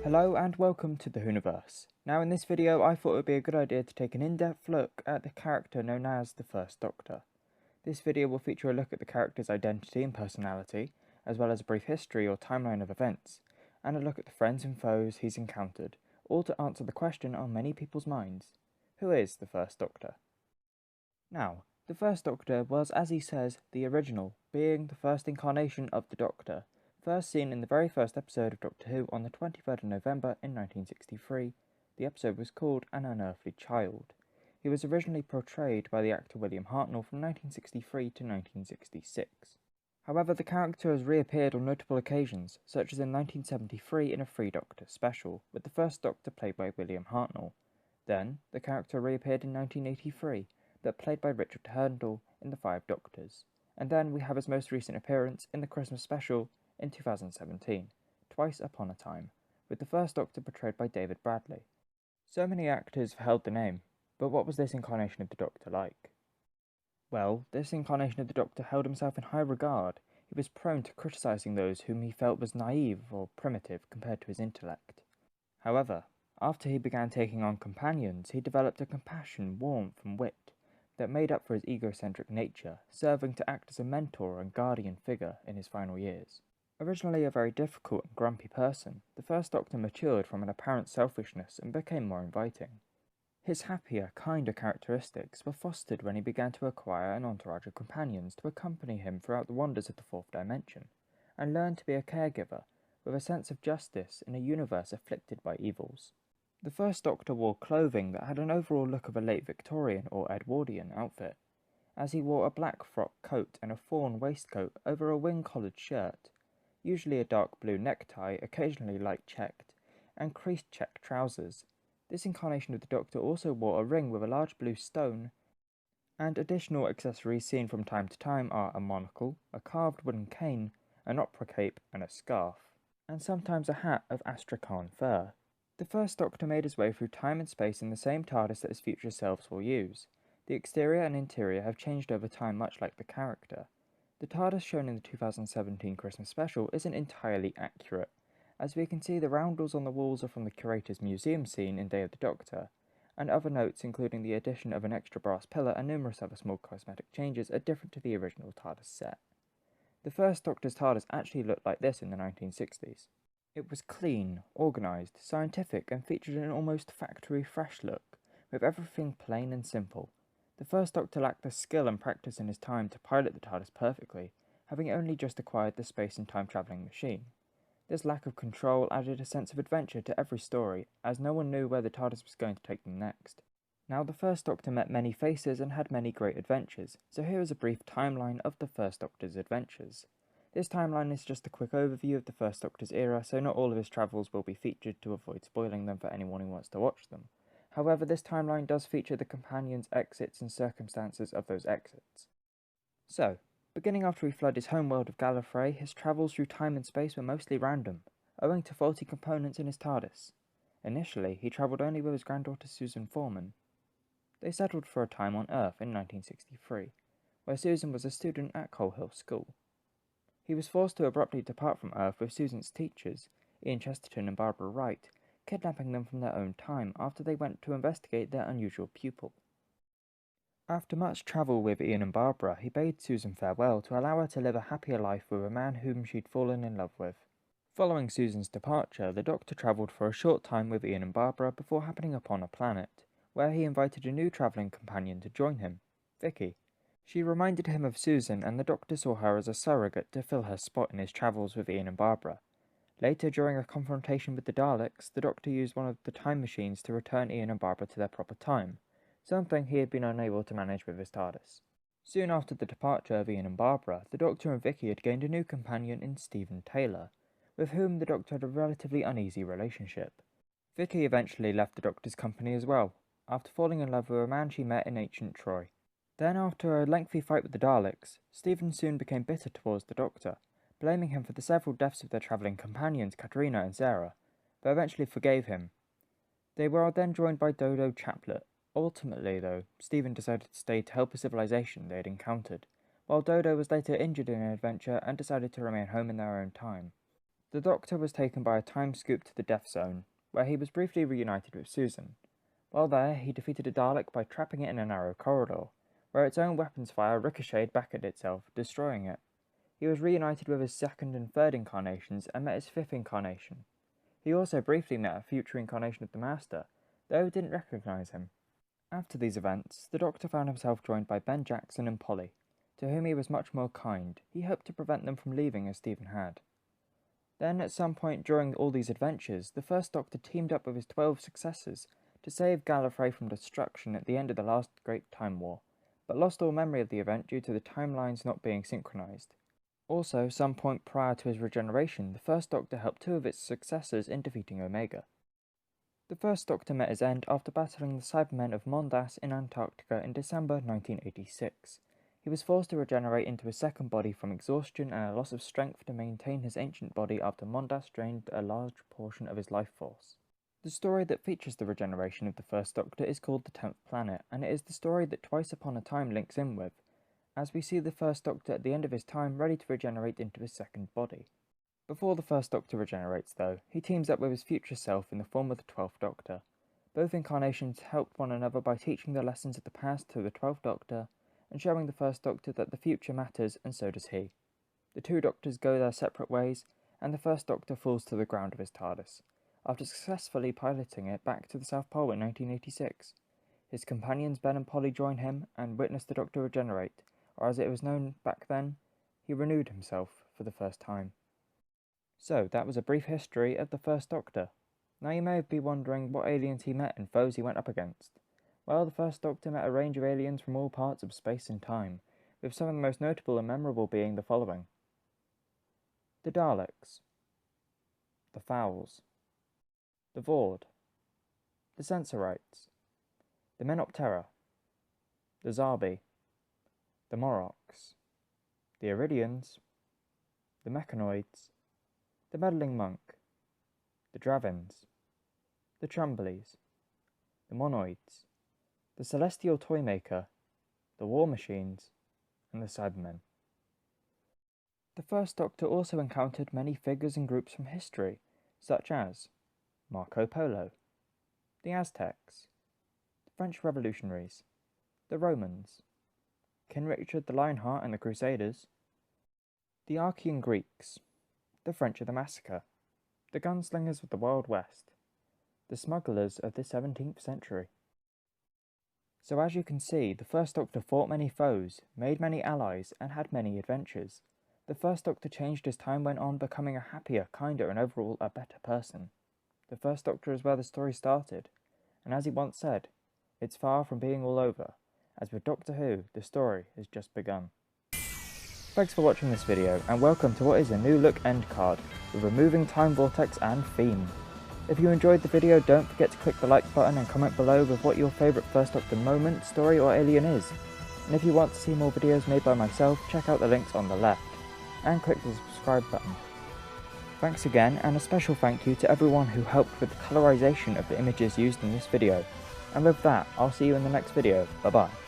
Hello and welcome to the Hooniverse. Now in this video I thought it would be a good idea to take an in-depth look at the character known as the First Doctor. This video will feature a look at the character's identity and personality, as well as a brief history or timeline of events, and a look at the friends and foes he's encountered, all to answer the question on many people's minds: who is the First Doctor? Now, the First Doctor was, as he says, the original, being the first incarnation of the Doctor, first seen in the very first episode of Doctor Who on the 23rd of November in 1963. The episode was called An Unearthly Child. He was originally portrayed by the actor William Hartnell from 1963 to 1966. However, the character has reappeared on notable occasions, such as in 1973 in a Three Doctor special, with the First Doctor played by William Hartnell. Then, the character reappeared in 1983, but played by Richard Hurndall in The Five Doctors. And then we have his most recent appearance in the Christmas special in 2017, Twice Upon a Time, with the First Doctor portrayed by David Bradley. So many actors have held the name, but what was this incarnation of the Doctor like? Well, this incarnation of the Doctor held himself in high regard. He was prone to criticising those whom he felt was naive or primitive compared to his intellect. However, after he began taking on companions, he developed a compassion, warmth, and wit that made up for his egocentric nature, serving to act as a mentor and guardian figure in his final years. Originally a very difficult and grumpy person, the First Doctor matured from an apparent selfishness and became more inviting. His happier, kinder characteristics were fostered when he began to acquire an entourage of companions to accompany him throughout the wonders of the fourth dimension, and learn to be a caregiver with a sense of justice in a universe afflicted by evils. The First Doctor wore clothing that had an overall look of a late Victorian or Edwardian outfit, as he wore a black frock coat and a fawn waistcoat over a wing-collared shirt, usually a dark blue necktie, occasionally light checked, and creased check trousers. This incarnation of the Doctor also wore a ring with a large blue stone, and additional accessories seen from time to time are a monocle, a carved wooden cane, an opera cape, and a scarf, and sometimes a hat of astrakhan fur. The First Doctor made his way through time and space in the same TARDIS that his future selves will use. The exterior and interior have changed over time, much like the character. The TARDIS shown in the 2017 Christmas special isn't entirely accurate. As we can see, the roundels on the walls are from the curator's museum scene in Day of the Doctor, and other notes, including the addition of an extra brass pillar and numerous other small cosmetic changes, are different to the original TARDIS set. The First Doctor's TARDIS actually looked like this in the 1960s. It was clean, organised, scientific, and featured an almost factory fresh look, with everything plain and simple. The First Doctor lacked the skill and practice in his time to pilot the TARDIS perfectly, having only just acquired the space and time travelling machine. This lack of control added a sense of adventure to every story, as no one knew where the TARDIS was going to take them next. Now, the First Doctor met many faces and had many great adventures, so here is a brief timeline of the First Doctor's adventures. This timeline is just a quick overview of the First Doctor's era, so not all of his travels will be featured to avoid spoiling them for anyone who wants to watch them. However, this timeline does feature the companions' exits and circumstances of those exits. So, beginning after he fled his homeworld of Gallifrey, his travels through time and space were mostly random, owing to faulty components in his TARDIS. Initially, he travelled only with his granddaughter Susan Foreman. They settled for a time on Earth in 1963, where Susan was a student at Coal Hill School. He was forced to abruptly depart from Earth with Susan's teachers, Ian Chesterton and Barbara Wright, kidnapping them from their own time after they went to investigate their unusual pupil. After much travel with Ian and Barbara, he bade Susan farewell to allow her to live a happier life with a man whom she'd fallen in love with. Following Susan's departure, the Doctor travelled for a short time with Ian and Barbara before happening upon a planet, where he invited a new travelling companion to join him, Vicky. She reminded him of Susan, and the Doctor saw her as a surrogate to fill her spot in his travels with Ian and Barbara. Later, during a confrontation with the Daleks, the Doctor used one of the time machines to return Ian and Barbara to their proper time, something he had been unable to manage with his TARDIS. Soon after the departure of Ian and Barbara, the Doctor and Vicky had gained a new companion in Stephen Taylor, with whom the Doctor had a relatively uneasy relationship. Vicky eventually left the Doctor's company as well, after falling in love with a man she met in ancient Troy. Then, after a lengthy fight with the Daleks, Stephen soon became bitter towards the Doctor, blaming him for the several deaths of their travelling companions, Katerina and Sarah, but eventually forgave him. They were then joined by Dodo Chaplet. Ultimately, though, Stephen decided to stay to help a civilization they had encountered, while Dodo was later injured in an adventure and decided to remain home in their own time. The Doctor was taken by a time scoop to the Death Zone, where he was briefly reunited with Susan. While there, he defeated a Dalek by trapping it in a narrow corridor, where its own weapons fire ricocheted back at itself, destroying it. He was reunited with his second and third incarnations and met his fifth incarnation. He also briefly met a future incarnation of the Master, though didn't recognise him. After these events, the Doctor found himself joined by Ben Jackson and Polly, to whom he was much more kind. He hoped to prevent them from leaving as Stephen had. Then, at some point during all these adventures, the First Doctor teamed up with his 12 successors to save Gallifrey from destruction at the end of the last Great Time War, but lost all memory of the event due to the timelines not being synchronised. Also, some point prior to his regeneration, the First Doctor helped two of its successors in defeating Omega. The First Doctor met his end after battling the Cybermen of Mondas in Antarctica in December 1986. He was forced to regenerate into a second body from exhaustion and a loss of strength to maintain his ancient body after Mondas drained a large portion of his life force. The story that features the regeneration of the First Doctor is called The 10th Planet, and it is the story that Twice Upon a Time links in with, as we see the First Doctor at the end of his time ready to regenerate into his second body. Before the First Doctor regenerates, though, he teams up with his future self in the form of the 12th Doctor. Both incarnations helped one another by teaching the lessons of the past to the 12th Doctor, and showing the First Doctor that the future matters, and so does he. The two Doctors go their separate ways, and the First Doctor falls to the ground of his TARDIS, after successfully piloting it back to the South Pole in 1986. His companions Ben and Polly join him and witness the Doctor regenerate, or as it was known back then, he renewed himself for the first time. So, that was a brief history of the First Doctor. Now you may be wondering what aliens he met and foes he went up against. Well, the First Doctor met a range of aliens from all parts of space and time, with some of the most notable and memorable being the following: the Daleks, the Fowls, the Vord, the Sensorites, the Menoptera, the Zarbi, the Morocks, the Iridians, the Mechanoids, the Meddling Monk, the Dravins, the Trumblies, the Monoids, the Celestial Toymaker, the War Machines, and the Cybermen. The First Doctor also encountered many figures and groups from history, such as Marco Polo, the Aztecs, the French Revolutionaries, the Romans, King Richard the Lionheart and the Crusaders, the Archean Greeks, the French of the Massacre, the Gunslingers of the Wild West, the Smugglers of the 17th century. So as you can see, the First Doctor fought many foes, made many allies, and had many adventures. The First Doctor changed as time went on, becoming a happier, kinder, and overall a better person. The First Doctor is where the story started, and as he once said, it's far from being all over, as with Doctor Who, the story has just begun. Thanks for watching this video, and welcome to what is a new look end card, with a moving time vortex and theme. If you enjoyed the video, don't forget to click the like button and comment below with what your favourite First Doctor moment, story or alien is. And if you want to see more videos made by myself, check out the links on the left, and click the subscribe button. Thanks again, and a special thank you to everyone who helped with the colorization of the images used in this video. And with that, I'll see you in the next video. Bye bye.